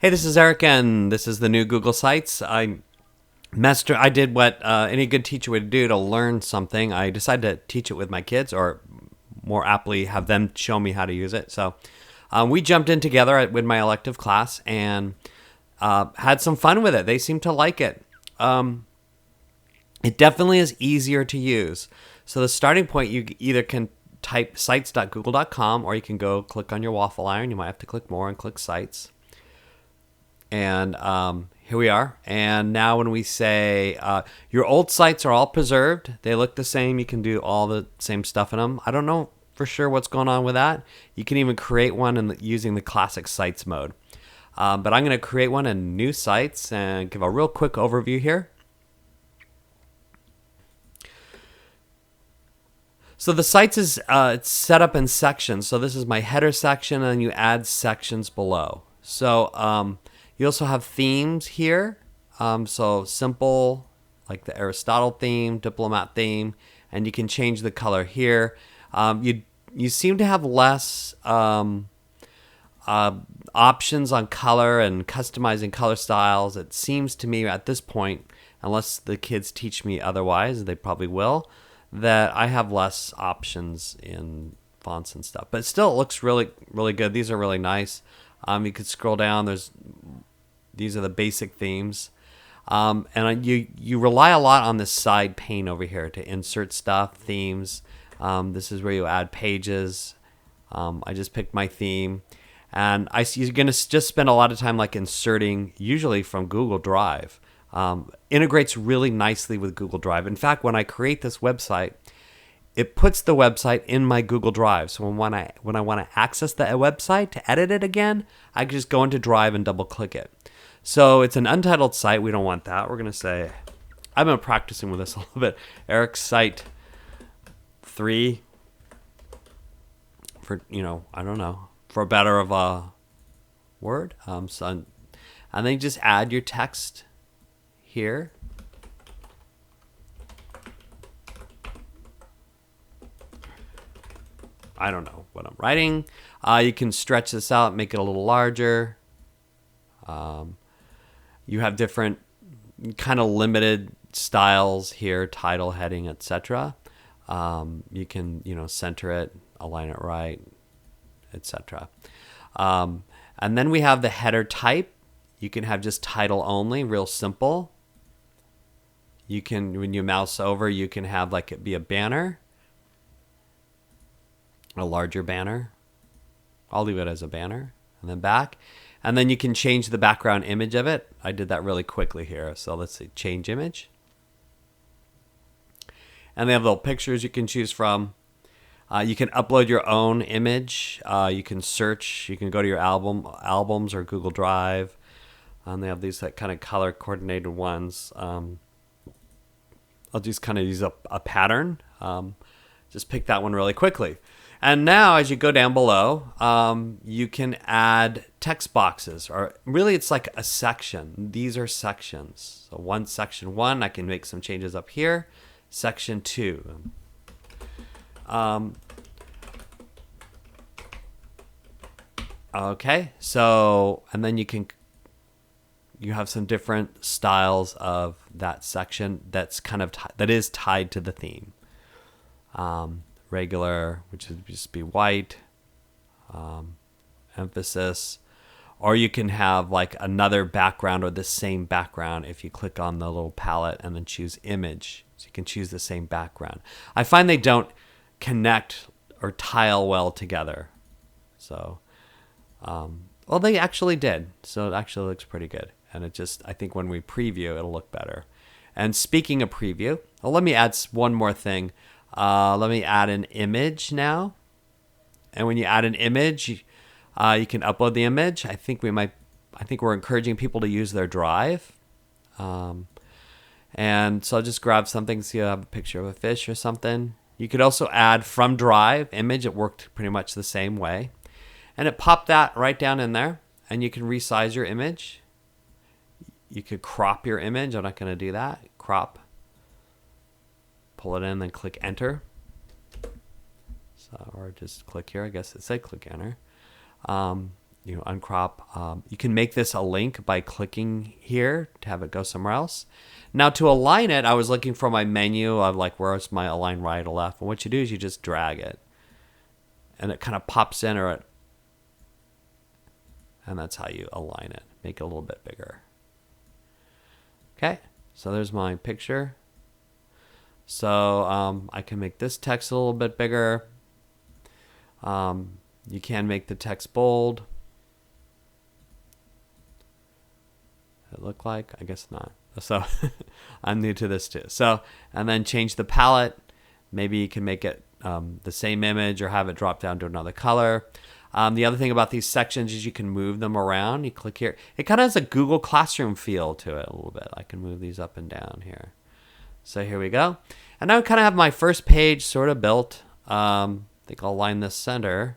Hey, this is Eric, and this is the new Google Sites. I did what any good teacher would do to learn something. I decided to teach it with my kids, or more aptly, have them show me how to use it. So we jumped in together with my elective class and had some fun with it. They seemed to like it. It definitely is easier to use. So the starting point, you either can type sites.google.com, or you can go click on your waffle iron. You might have to click more and click sites. And here we are. And now when we say your old sites are all preserved, they look the same. You can do all the same stuff in them. I don't know for sure what's going on with that. You can even create one using the classic sites mode. But I'm going to create one in new sites and give a real quick overview here. So the sites is it's set up in sections. So this is my header section, and you add sections below. So you also have themes here. So simple, like the Aristotle theme, diplomat theme, and you can change the color here. You seem to have less options on color and customizing color styles. It seems to me at this point, unless the kids teach me otherwise, they probably will, that I have less options in fonts and stuff. But still, it looks really, really good. These are really nice. You could scroll down. These are the basic themes. And you rely a lot on this side pane over here to insert stuff, themes. This is where you add pages. I just picked my theme. And you're going to just spend a lot of time like inserting, usually from Google Drive. Integrates really nicely with Google Drive. In fact, when I create this website, it puts the website in my Google Drive. So when I want to access the website to edit it again, I can just go into Drive and double click it. So it's an untitled site. We don't want that. We're going to say, I've been practicing with this a little bit. Eric's site 3 for, I don't know, for a better of a word. And then you just add your text here. I don't know what I'm writing. You can stretch this out, make it a little larger. You have different kind of limited styles here, title, heading, etc. You can, center it, align it right, etc. And then we have the header type. You can have just title only, real simple. You can, when you mouse over, you can have like it be a banner, a larger banner. I'll leave it as a banner, and then back. And then you can change the background image of it. I did that really quickly here. So let's see, change image. And they have little pictures you can choose from. You can upload your own image. You can search. You can go to your albums or Google Drive. And they have these kind of color coordinated ones. I'll just kind of use a pattern. Just pick that one really quickly. And now as you go down below, you can add text boxes, or really it's like a section. These are sections. So section 1, I can make some changes up here. Section 2. Okay, so, and then you have some different styles of that section that's kind of that is tied to the theme. Regular, which would just be white, emphasis, or you can have like another background or the same background if you click on the little palette and then choose image. So you can choose the same background. I find they don't connect or tile well together. So, well, they actually did. So it actually looks pretty good. And I think when we preview, it'll look better. And speaking of preview, well, let me add one more thing. Let me add an image now. And when you add an image, you can upload the image. I think we're encouraging people to use their Drive. And so I'll just grab something. So you have a picture of a fish or something. You could also add from Drive image. It worked pretty much the same way. And it popped that right down in there. And you can resize your image. You could crop your image. I'm not going to do that. Crop. Pull it in, then click enter. So, or just click here. I guess it said click enter. uncrop. You can make this a link by clicking here to have it go somewhere else. Now to align it, I was looking for my menu of like where's my align right or left. And what you do is you just drag it, and it kind of pops in, and that's how you align it. Make it a little bit bigger. Okay, so there's my picture. So I can make this text a little bit bigger. You can make the text bold. It look like? I guess not. So I'm new to this too. So, and then change the palette. Maybe you can make it the same image or have it drop down to another color. The other thing about these sections is you can move them around. You click here. It kind of has a Google Classroom feel to it a little bit. I can move these up and down here. So here we go. And now I kind of have my first page sort of built. I think I'll line this center.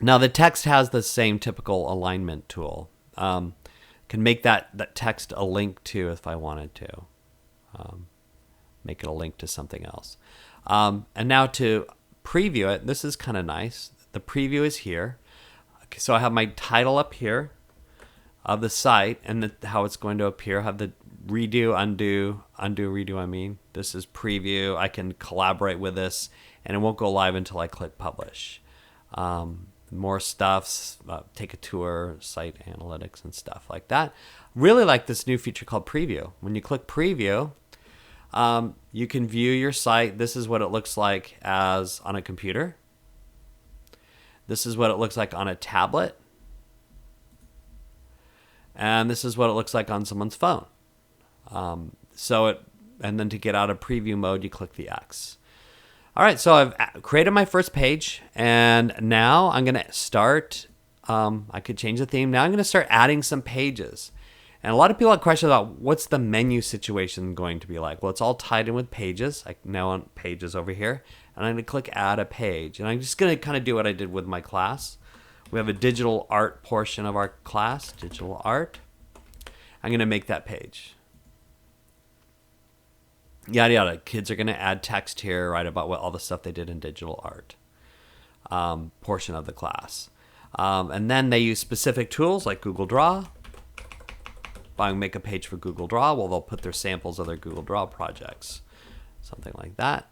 Now the text has the same typical alignment tool. Can make that text a link to if I wanted to. Make it a link to something else. And now to preview it, this is kind of nice. The preview is here. Okay, so I have my title up here of the site and how it's going to appear. I have the redo, undo, redo, I mean. This is preview. I can collaborate with this, and it won't go live until I click publish. More stuff, take a tour, site analytics and stuff like that. Really like this new feature called preview. When you click preview, you can view your site. This is what it looks like as on a computer. This is what it looks like on a tablet. And this is what it looks like on someone's phone. And then to get out of preview mode, you click the X. All right, so I've created my first page, and now I'm going to start. I could change the theme. Now I'm going to start adding some pages. And a lot of people have questions about what's the menu situation going to be like. Well, it's all tied in with pages. I now want pages over here, and I'm going to click add a page. And I'm just going to kind of do what I did with my class. We have a digital art portion of our class, digital art. I'm going to make that page. Yada yada. Kids are going to add text here, right, about what all the stuff they did in digital art portion of the class. And then they use specific tools like Google Draw. If I make a page for Google Draw, well, they'll put their samples of their Google Draw projects, something like that.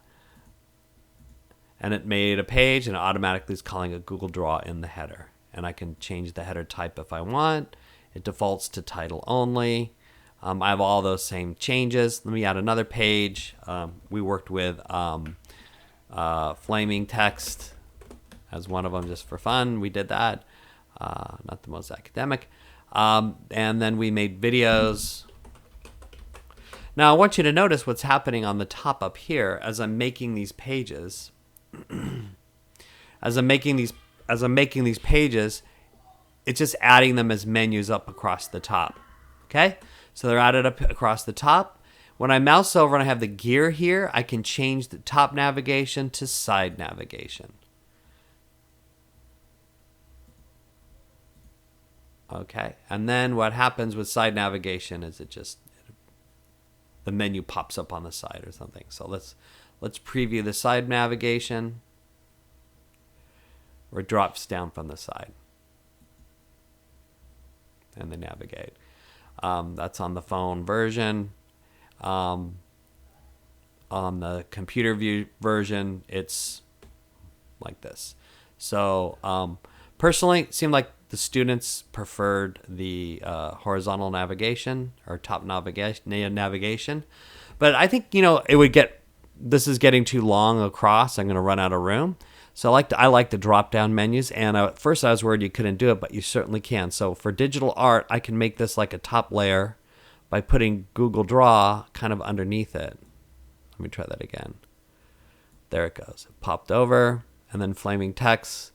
And it made a page, and it automatically is calling a Google Draw in the header. And I can change the header type if I want. It defaults to title only. I have all those same changes. Let me add another page. We worked with Flaming Text as one of them just for fun. We did that. Not the most academic. And then we made videos. Now I want you to notice what's happening on the top up here as I'm making these pages. As I'm making these pages, it's just adding them as menus up across the top. Okay? So they're added up across the top. When I mouse over and I have the gear here, I can change the top navigation to side navigation. Okay, and then what happens with side navigation is the menu pops up on the side or something. So let's preview the side navigation, or it drops down from the side, and they navigate. That's on the phone version. On the computer view version, it's like this. So personally, it seemed like the students preferred the horizontal navigation or top navigation. But I think, this is getting too long across. I'm going to run out of room. So I like the drop-down menus. And at first I was worried you couldn't do it, but you certainly can. So for digital art, I can make this like a top layer by putting Google Draw kind of underneath it. Let me try that again. There it goes. It popped over, and then Flaming Text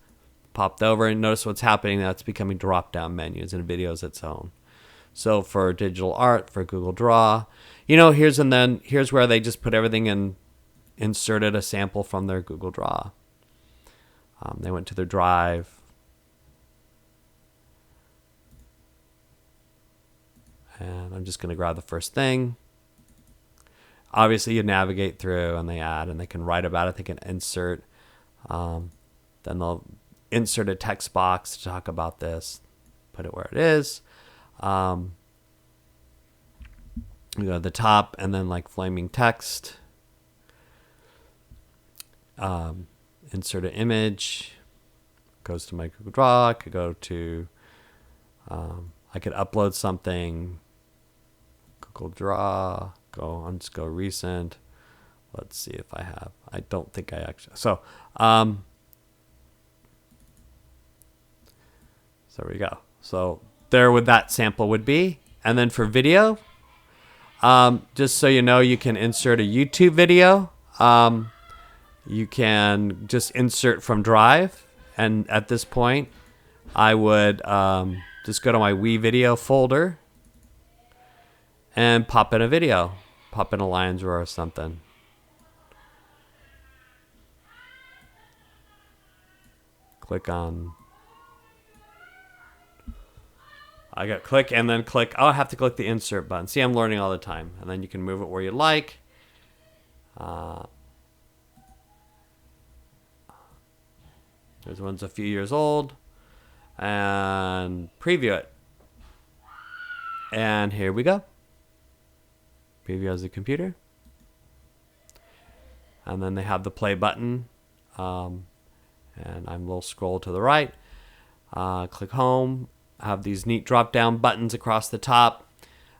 popped over, and notice what's happening now. It's becoming drop-down menus, and video's its own. So for digital art, for Google Draw, here's where they just put everything in, inserted a sample from their Google Draw. They went to their drive. And I'm just going to grab the first thing. Obviously, you navigate through, and they add, and they can write about it. They can insert. Then they'll insert a text box to talk about this, put it where it is. We go to the top and then like flaming text. Insert an image. Goes to my Google Draw. I could go to, I could upload something. Google Draw. Let's go recent. Let's see if I have. I don't think I actually. So, there we go. So there would that sample would be. And then for video, just so you know, you can insert a YouTube video. You can just insert from Drive. And at this point, I would just go to my WeVideo folder and pop in a video. Pop in a Lion's Roar or something. Click on. I got click and then click. Oh, I have to click the insert button. See, I'm learning all the time. And then you can move it where you like. This one's a few years old. And preview it. And here we go. Preview as a computer. And then they have the play button. And I'm a little scroll to the right. Click home. Have these neat drop down buttons across the top.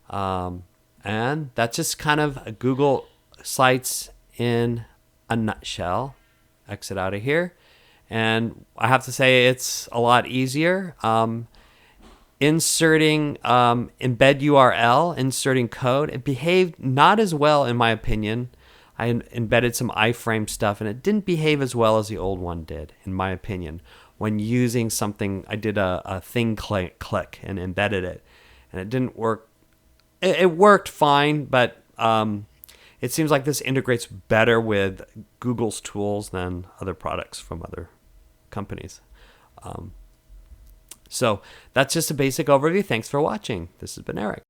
And that's just kind of Google Sites in a nutshell. Exit out of here. And I have to say it's a lot easier. Inserting embed URL, inserting code, it behaved not as well in my opinion. I embedded some iframe stuff and it didn't behave as well as the old one did, in my opinion. When using something, I did a thing click and embedded it, and it didn't work. It worked fine, but it seems like this integrates better with Google's tools than other products from other companies. So that's just a basic overview. Thanks for watching. This has been Eric.